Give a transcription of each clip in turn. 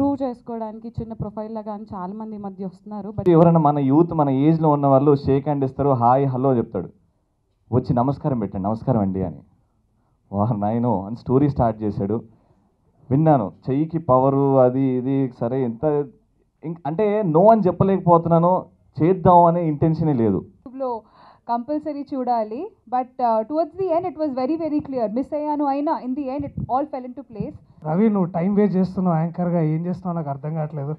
Prove చేసుకోవడానికి చిన్న profile లాగా అని చాలా మంది ఈ మధ్య వస్తున్నారు. బట్ ఎవరైనా మన యూత్ మన ఏజ్లో ఉన్న వాళ్ళు షేక్ హ్యాండ్ ఇస్తారు, హాయ్ హలో చెప్తాడు, వచ్చి నమస్కారం పెట్టండి, నమస్కారం అండి అని. నాయనో అని స్టోరీ స్టార్ట్ చేశాడు. విన్నాను, చెయ్యికి పవరు అది ఇది సరే ఎంత అంటే నో అని చెప్పలేకపోతున్నాను, చేద్దాం అనే ఇంటెన్షనే లేదు. లో కంపల్సరీ చూడాలి. But towards the end it was very very clear. Miss అయ్యాను అయినా in the end it all fell in to place. Ravi, నువ్వు టైం వేస్ట్ చేస్తున్నావు యాంకర్గా, ఏం చేస్తున్నావు నాకు అర్థం కావట్లేదు.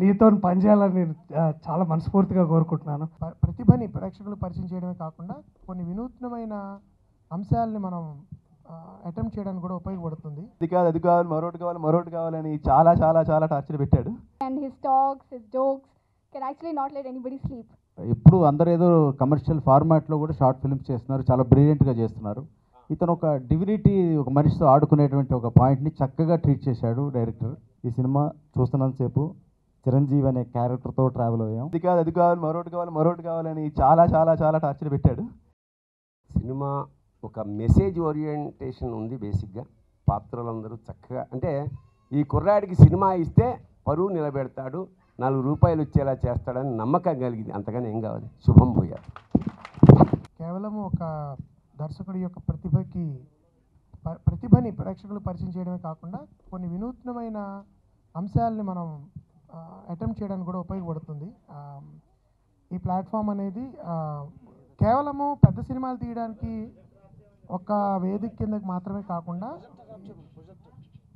నీతో పనిచేయాలని నేను చాలా మనస్ఫూర్తిగా కోరుకుంటున్నాను. ప్రతిభని ప్రేక్షకులు పరిచయం చేయడమే కాకుండా కొన్ని వినూత్నమైన అంశాలని మనం అటెంప్ట్ చేయడానికి కూడా ఉపయోగపడుతుంది. అది కావాలి మరొకటి కావాలని చాలా చాలా చాలా టార్చర్ పెట్టాడు. And his talks, his jokes can actually not let anybody sleep. ఇప్పుడు అందరూ ఏదో కమర్షియల్ ఫార్మాట్లో కూడా షార్ట్ ఫిల్మ్స్ చేస్తున్నారు, చాలా బ్రిలియంట్గా చేస్తున్నారు. ఇతను ఒక డివినిటీ, ఒక మనిషితో ఆడుకునేటువంటి ఒక పాయింట్ని చక్కగా ట్రీట్ చేశాడు డైరెక్టర్. ఈ సినిమా చూస్తున్నంతసేపు చిరంజీవి అనే క్యారెక్టర్తో ట్రావెల్ అయ్యాం. అది కావాలి మరొకటి కావాలని చాలా చాలా చాలా టార్చర్ పెట్టాడు. సినిమా ఒక మెసేజ్ ఓరియంటేషన్ ఉంది. బేసిక్గా పాత్రలందరూ చక్కగా, అంటే ఈ కుర్రాడికి సినిమా ఇస్తే పరువు నిలబెడతాడు, 4 రూపాయలు వచ్చేలా చేస్తాడని నమ్మకం కలిగింది. అంతగానే ఏం కావాలి. శుభం పోయారు. కేవలం ఒక దర్శకుడి యొక్క ప్రతిభని ప్రేక్షకులు పరిచయం చేయడమే కాకుండా కొన్ని వినూత్నమైన అంశాలని మనం అటెంప్ట్ చేయడానికి కూడా ఉపయోగపడుతుంది. ఈ ప్లాట్ఫామ్ అనేది కేవలము పెద్ద సినిమాలు తీయడానికి ఒక వేదిక కిందకి మాత్రమే కాకుండా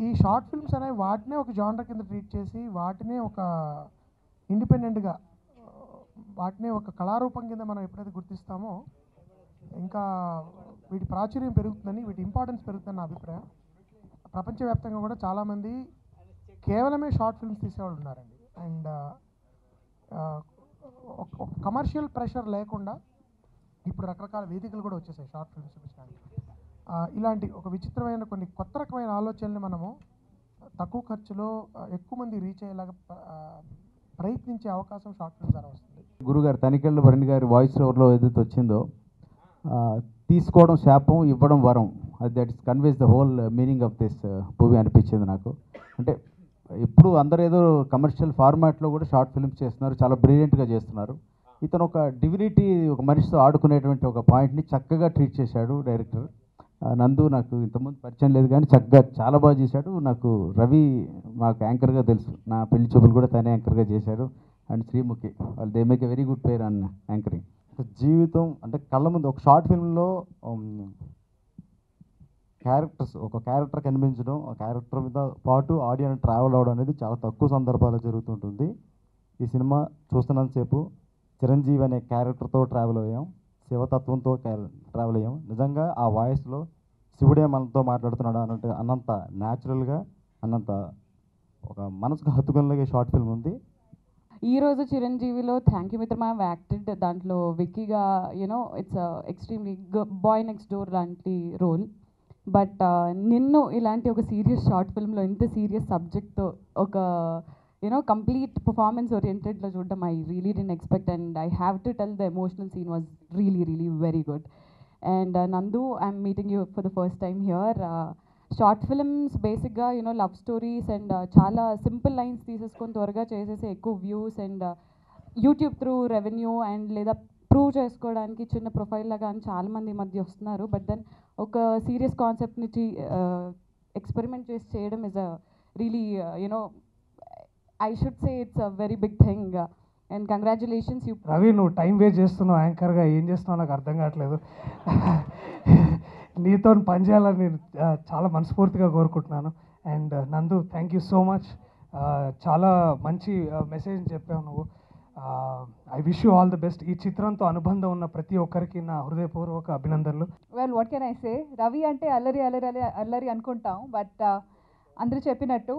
ఈ షార్ట్ ఫిల్మ్స్ అనేవి వాటినే ఒక జానర్ కింద ట్రీట్ చేసి వాటినే ఒక ఇండిపెండెంట్గా వాటినే ఒక కళారూపం కింద మనం ఎప్పుడైతే గుర్తిస్తామో ఇంకా వీటి ప్రాచుర్యం పెరుగుతుందని, వీటి ఇంపార్టెన్స్ పెరుగుతుందని నా అభిప్రాయం. ప్రపంచవ్యాప్తంగా కూడా చాలామంది కేవలమే షార్ట్ ఫిల్మ్స్ తీసేవాళ్ళు ఉన్నారండి. అండ్ ఒక కమర్షియల్ ప్రెషర్ లేకుండా ఇప్పుడు రకరకాల వేదికలు కూడా వచ్చేసాయి షార్ట్ ఫిల్మ్స్ చూపించడానికి. ఇలాంటి ఒక విచిత్రమైన కొన్ని కొత్త రకమైన ఆలోచనల్ని మనము తక్కువ ఖర్చులో ఎక్కువ మంది రీచ్ అయ్యేలాగా ప్రయత్నించే అవకాశం షార్ట్ ఫిల్మ్స్ ద్వారా వస్తుంది. గురుగారు తనికెళ్ళ భరణి గారి వాయిస్ ఓవర్లో ఏదైతే వచ్చిందో, తీసుకోవడం శాపం, ఇవ్వడం వరం, అది that is conveys the whole meaning of this movie అనిపించింది నాకు. అంటే ఇప్పుడు అందరూ ఏదో కమర్షియల్ ఫార్మాట్లో కూడా షార్ట్ ఫిల్మ్స్ చేస్తున్నారు, చాలా బ్రిలియంట్గా చేస్తున్నారు. ఇతను ఒక డివినిటీ, ఒక మనిషితో ఆడుకునేటువంటి ఒక పాయింట్ని చక్కగా ట్రీట్ చేశాడు డైరెక్టర్. నందు నాకు ఇంతకుముందు పరిచయం లేదు కానీ చక్కగా చాలా బాగా చేశాడు. నాకు రవి మాకు యాంకర్గా తెలుసు, నా పెళ్లి చూపులు కూడా తనే యాంకర్గా చేశాడు. అండ్ శ్రీముఖి, వాళ్ళు they make a very good pair an anchoring. జీవితం అంటే కళ్ళ ముందు ఒక షార్ట్ ఫిల్మ్లో ఒక క్యారెక్టర్ కనిపించడం, ఆ క్యారెక్టర్ మీద పాటు ఆడియన్స్ ట్రావెల్ అవ్వడం అనేది చాలా తక్కువ సందర్భాల్లో జరుగుతుంటుంది. ఈ సినిమా చూస్తున్నంతసేపు చిరంజీవి అనే క్యారెక్టర్తో ట్రావెల్ అయ్యాం, శివతత్వంతో ట్రావెల్ అయ్యాం. నిజంగా ఆ వాయిస్లో శివుడే మనతో మాట్లాడుతున్నాడు అన్నంత న్యాచురల్గా, అన్నంత ఒక మనసుకు హత్తుకునేలాగే షార్ట్ ఫిల్మ్ ఉంది. ఈరోజు చిరంజీవిలో థ్యాంక్ యూ మిత్రమా యాక్టెడ్, దాంట్లో విక్కీగా it's extremely boy next door లాంటి రోల్. బట్ నిన్ను ఇలాంటి ఒక సీరియస్ షార్ట్ ఫిల్మ్లో ఇంత సీరియస్ సబ్జెక్ట్తో ఒక కంప్లీట్ పర్ఫార్మెన్స్ ఓరియంటెడ్లో చూడడం I really didn't expect. And I have to tell the emotional scene was really very good. And Nandu, I'm meeting you for the first time here. Short films బేసిక్గా love stories and చాలా simple lines తీసేసుకొని త్వరగా చేసేసి ఎక్కువ views and YouTube through revenue and లేదా prove చేసుకోవడానికి చిన్న profile లాగా అని చాలామంది ఈ మధ్య వస్తున్నారు. బట్ దెన్ ఒక సీరియస్ కాన్సెప్ట్ నుంచి ఎక్స్పెరిమెంట్ చేసి చేయడం is a really I should say it's a very big thing and congratulations you. Ravi, నువ్వు టైం వేస్ట్ చేస్తున్నావు యాంకర్గా, ఏం చేస్తున్నావు నాకు అర్థం కావట్లేదు. నీతో పనిచేయాలని నేను చాలా మనస్ఫూర్తిగా కోరుకుంటున్నాను. అండ్ నందు, థ్యాంక్ యూ సో మచ్. చాలా మంచి మెసేజ్ చెప్పావు నువ్వు. I wish you all the best. ఈ చిత్రంతో అనుబంధం ఉన్న ప్రతి ఒక్కరికి నా హృదయపూర్వక అభినందనలు. Well, what can I say, Ravi అంటే అల్లరి అనుకుంటాం. బట్ అందరూ చెప్పినట్టు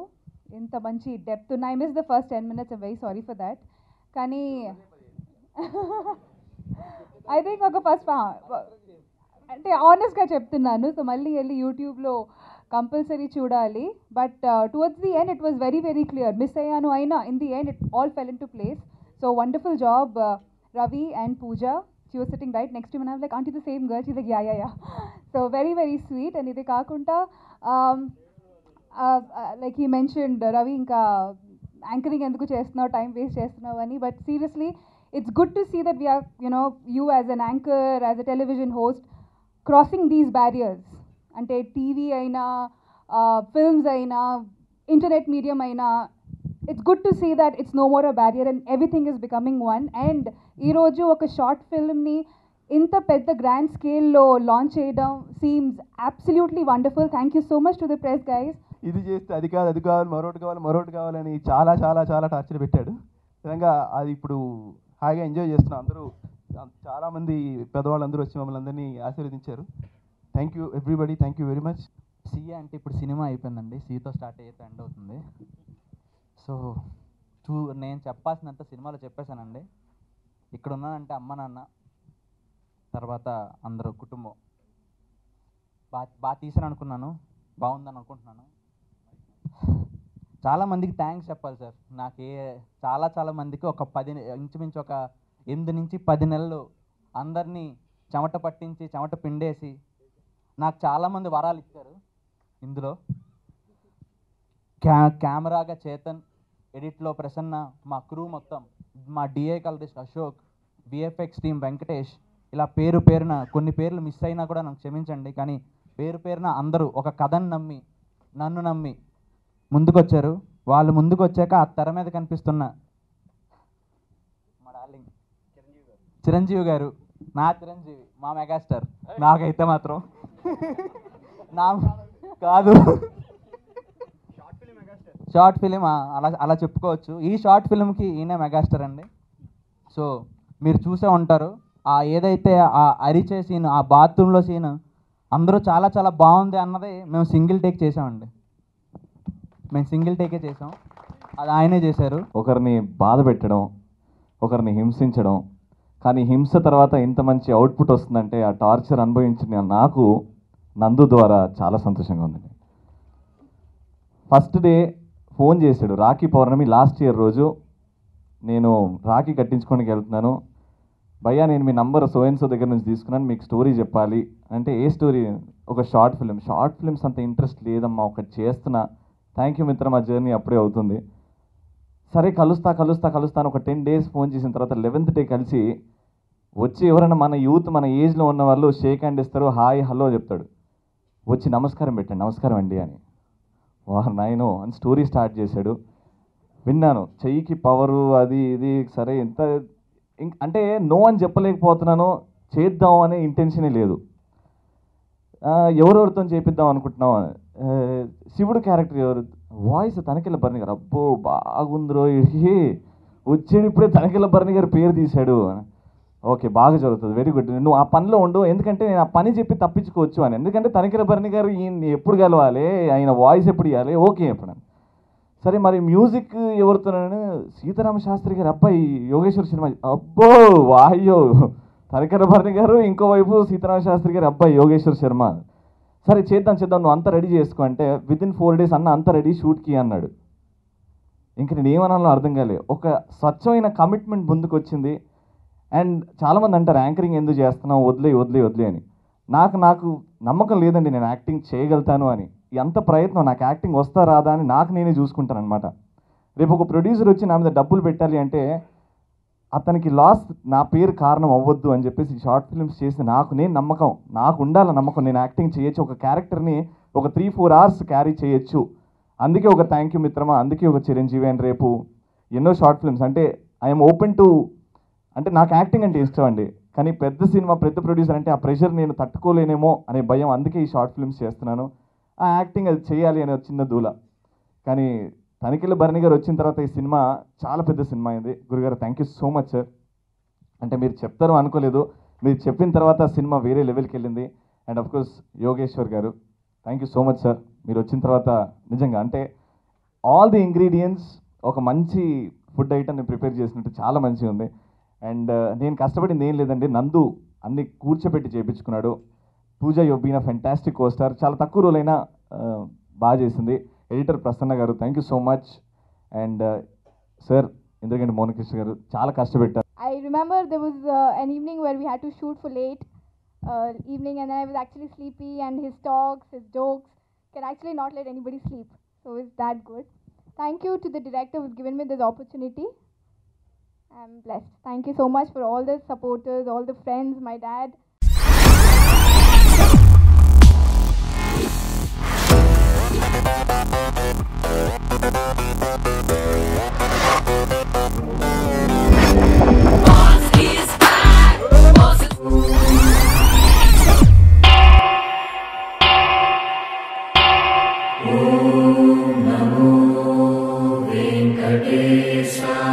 ఇంత మంచి డెప్త్ ఉన్న, I miss the first 10 minutes, I'm very sorry for that. కానీ ఐ థింక్ ఒక ఫస్ట్ అంటే ఆనెస్ట్గా చెప్తున్నాను. సో మళ్ళీ వెళ్ళి యూట్యూబ్లో కంపల్సరీ చూడాలి. But towards the end it was very very clear. Miss అయ్యాను అయినా in the end it all fell in to place. So wonderful job Ravi and Pooja. She was sitting right next to me and I was like, aren't you the same girl? She's like, yeah. So very very sweet. And ఇది కాకుండా like he mentioned Ravi ఇంకా anchoring ఎందుకు చేస్తున్నావు time waste చేస్తున్నావు అని but seriously it's good to see that we are you know you as an anchor as a television host crossing these barriers అంటే TV అయినా films అయినా ఇంటర్నెట్ మీడియం అయినా it's good to see that it's no more a barrier and everything is becoming one and ఈరోజు ఒక short ఫిల్మ్ని ఇంత పెద్ద grand స్కేల్లో launch చేయడం seems absolutely wonderful thank you so much to the press guys ఇది చేస్తే అది కాదు అది కావాలి మరొకటి కావాలని చాలా చాలా చాలా టార్చర్ పెట్టాడు నిజంగా అది ఇప్పుడు హాయిగా ఎంజాయ్ చేస్తున్నాం అందరూ చాలామంది పెద్దవాళ్ళందరూ వచ్చి మమ్మల్ని అందరినీ ఆశీర్వదించారు thank you everybody thank you very much CA అంటే ఇప్పుడు సినిమా అయిపోయిందండి సీతో స్టార్ట్ అయ్యేతో ఎండ్ అవుతుంది సో నేను చెప్పాల్సినంత సినిమాలో చెప్పేశానండి ఇక్కడ ఉన్నానంటే అమ్మ నాన్న తర్వాత అందరూ కుటుంబం బాగా తీసాను అనుకున్నాను బాగుందని అనుకుంటున్నాను చాలామందికి థ్యాంక్స్ చెప్పాలి సార్ చాలా మందికి ఒక 10 ఇంచుమించు ఒక 8 నుంచి 10 నెలలు అందరినీ చెమట పట్టించి చెమట పిండేసి నాకు చాలామంది వరాలు ఇచ్చారు ఇందులో కెమెరాగా చేతన్ ఎడిట్లో ప్రసన్న మా క్రూ మొత్తం మా DI colourist Ashok VFX team Venkatesh ఇలా పేరున కొన్ని పేర్లు మిస్ అయినా కూడా నాకు క్షమించండి కానీ పేరున అందరూ ఒక కథను నమ్మి నన్ను నమ్మి ముందుకొచ్చారు వాళ్ళు ముందుకు వచ్చాక ఆ తెర మీద కనిపిస్తున్న మా డార్లింగ్ చిరంజీవి గారు నా చిరంజీవి మా మెగాస్టార్ నాకైతే మాత్రం నా కాదు షార్ట్ ఫిలిం అలా చెప్పుకోవచ్చు ఈ షార్ట్ ఫిలింకి ఈయన మెగాస్టార్ అండి సో మీరు చూసే ఉంటారు ఏదైతే ఆ అరిచే సీన్ ఆ బాత్రూంలో సీన్ అందరూ చాలా చాలా బాగుంది అన్నది మేము సింగిల్ టేక్ చేసామండి మేము సింగిల్ టేకే చేసాం అది ఆయనే చేశారు ఒకరిని బాధ పెట్టడం ఒకరిని హింసించడం కానీ హింస తర్వాత ఇంత మంచి అవుట్పుట్ వస్తుందంటే ఆ టార్చర్ అనుభవించిన నాకు నందు ద్వారా చాలా సంతోషంగా ఉందండి ఫస్ట్ డే ఫోన్ చేశాడు రాఖీ పౌర్ణమి లాస్ట్ ఇయర్ రోజు నేను రాఖీ కట్టించుకోనికి వెళ్తున్నాను భయ్యా నేను మీ నంబర్ సో దగ్గర నుంచి తీసుకున్నాను మీకు స్టోరీ చెప్పాలి అంటే ఏ స్టోరీ ఒక షార్ట్ ఫిల్మ్స్ అంత ఇంట్రెస్ట్ లేదమ్మా ఒకటి చేస్తున్నా థ్యాంక్ యూ మిత్రం ఆ జర్నీ అప్పుడే అవుతుంది సరే కలుస్తాను ఒక 10 days ఫోన్ చేసిన తర్వాత 11th డే కలిసి వచ్చి ఎవరైనా మన యూత్ మన ఏజ్లో ఉన్న వాళ్ళు షేక్ హ్యాండ్ ఇస్తారు హాయ్ హలో చెప్తాడు వచ్చి నమస్కారం పెట్టండి నమస్కారం అండి అని నాయను అని స్టోరీ స్టార్ట్ చేశాడు విన్నాను చెయ్యికి పవరు అది ఇది సరే ఎంత అంటే నో అని చెప్పలేకపోతున్నాను చేద్దాం అనే ఇంటెన్షనే లేదు ఎవరెవరితో చేపిద్దాం అనుకుంటున్నాం శివుడు క్యారెక్టర్ ఎవరు వాయిస్ తనకెళ్ళ భరణి గారు అబ్బో బాగుందిరో వచ్చాడు ఇప్పుడే తనకెళ్ళ భరణి గారి పేరు తీశాడు ఓకే బాగా జరుగుతుంది వెరీ గుడ్ నువ్వు ఆ పనిలో ఉండు ఎందుకంటే నేను ఆ పని చెప్పి తప్పించుకోవచ్చు అని ఎందుకంటే తనకెళ్ళ భరణి గారు ఈయన ఎప్పుడు కలవాలి ఆయన వాయిస్ ఎప్పుడు ఇవ్వాలి ఓకే ఎప్పుడు సరే మరి మ్యూజిక్ ఎవరుతున్నాను సీతారామ శాస్త్రి గారు అబ్బాయి యోగేశ్వర్ శర్మ అబ్బో వాయ్యో తనకెళ్ళ భరణి గారు ఇంకోవైపు సీతారామ శాస్త్రి గారు అబ్బాయి యోగేశ్వర్ శర్మ సరే చేద్దాం నువ్వు అంతా రెడీ చేసుకో అంటే వితిన్ 4 days అన్న అంతా రెడీ షూట్కి అన్నాడు ఇంక నేను ఏమనాలో అర్థం కాలే ఒక స్వచ్ఛమైన కమిట్మెంట్ ముందుకు వచ్చింది అండ్ చాలామంది అంటారు యాంకరింగ్ ఎందుకు చేస్తున్నావు వదిలే అని నాకు నమ్మకం లేదండి నేను యాక్టింగ్ చేయగలుగుతాను అని ఎంత ప్రయత్నం నాకు యాక్టింగ్ వస్తా రాదా అని నాకు నేనే చూసుకుంటాను అనమాట రేపు ఒక ప్రొడ్యూసర్ వచ్చి నా మీద డబ్బులు పెట్టాలి అంటే అతనికి లాస్ నా పేరు కారణం అవ్వద్దు అని చెప్పేసి షార్ట్ ఫిల్మ్స్ చేసి నాకు ఉండాల నమ్మకం నేను యాక్టింగ్ చేయొచ్చు ఒక క్యారెక్టర్ని ఒక 3-4 hours క్యారీ చేయొచ్చు అందుకే ఒక థ్యాంక్ యూ మిత్రమా అందుకే ఒక చిరంజీవి అండ్ రేపు ఎన్నో షార్ట్ ఫిల్మ్స్ అంటే ఐఎమ్ ఓపెన్ టు అంటే నాకు యాక్టింగ్ అంటే ఇష్టం అండి కానీ పెద్ద సినిమా పెద్ద ప్రొడ్యూసర్ అంటే ఆ ప్రెషర్ నేను తట్టుకోలేనేమో అనే భయం అందుకే ఈ షార్ట్ ఫిల్మ్స్ చేస్తున్నాను ఆ యాక్టింగ్ అది చేయాలి అనే చిన్న దూల కానీ తనికెళ్ళ భరణి గారు వచ్చిన తర్వాత ఈ సినిమా చాలా పెద్ద సినిమా అయింది గురుగారు thank you so much sir అంటే మీరు చెప్తారు అనుకోలేదు మీరు చెప్పిన తర్వాత సినిమా వేరే లెవెల్కి వెళ్ళింది అండ్ అఫ్కోర్స్ యోగేశ్వర్ గారు thank you so much sir మీరు వచ్చిన తర్వాత నిజంగా అంటే ఆల్ ది ఇంగ్రీడియంట్స్ ఒక మంచి ఫుడ్ ఐటమ్ని ప్రిపేర్ చేసినట్టు చాలా మంచిగా ఉంది అండ్ నేను కష్టపడింది ఏం లేదండి నందు అన్ని కూర్చోబెట్టి చేయించుకున్నాడు పూజ యొబ్బీన ఫెంటాస్టిక్ కోస్టార్ చాలా తక్కువ రోజులైనా బాగా చేసింది ఎడిటర్ ప్రసన్న గారు thank you so much and sir ఎందుకంటే మోనకృష్ణ గారు చాలా కష్టపెట్టారు I remember there was an evening where we had to shoot for late evening and then I was actually sleepy and his talks, his jokes can actually not let anybody sleep. So it's that good. Thank you to the director who's given me this opportunity. I'm blessed. Thank you so much for all the supporters, all the friends, my dad. Om Namo Venkatesha.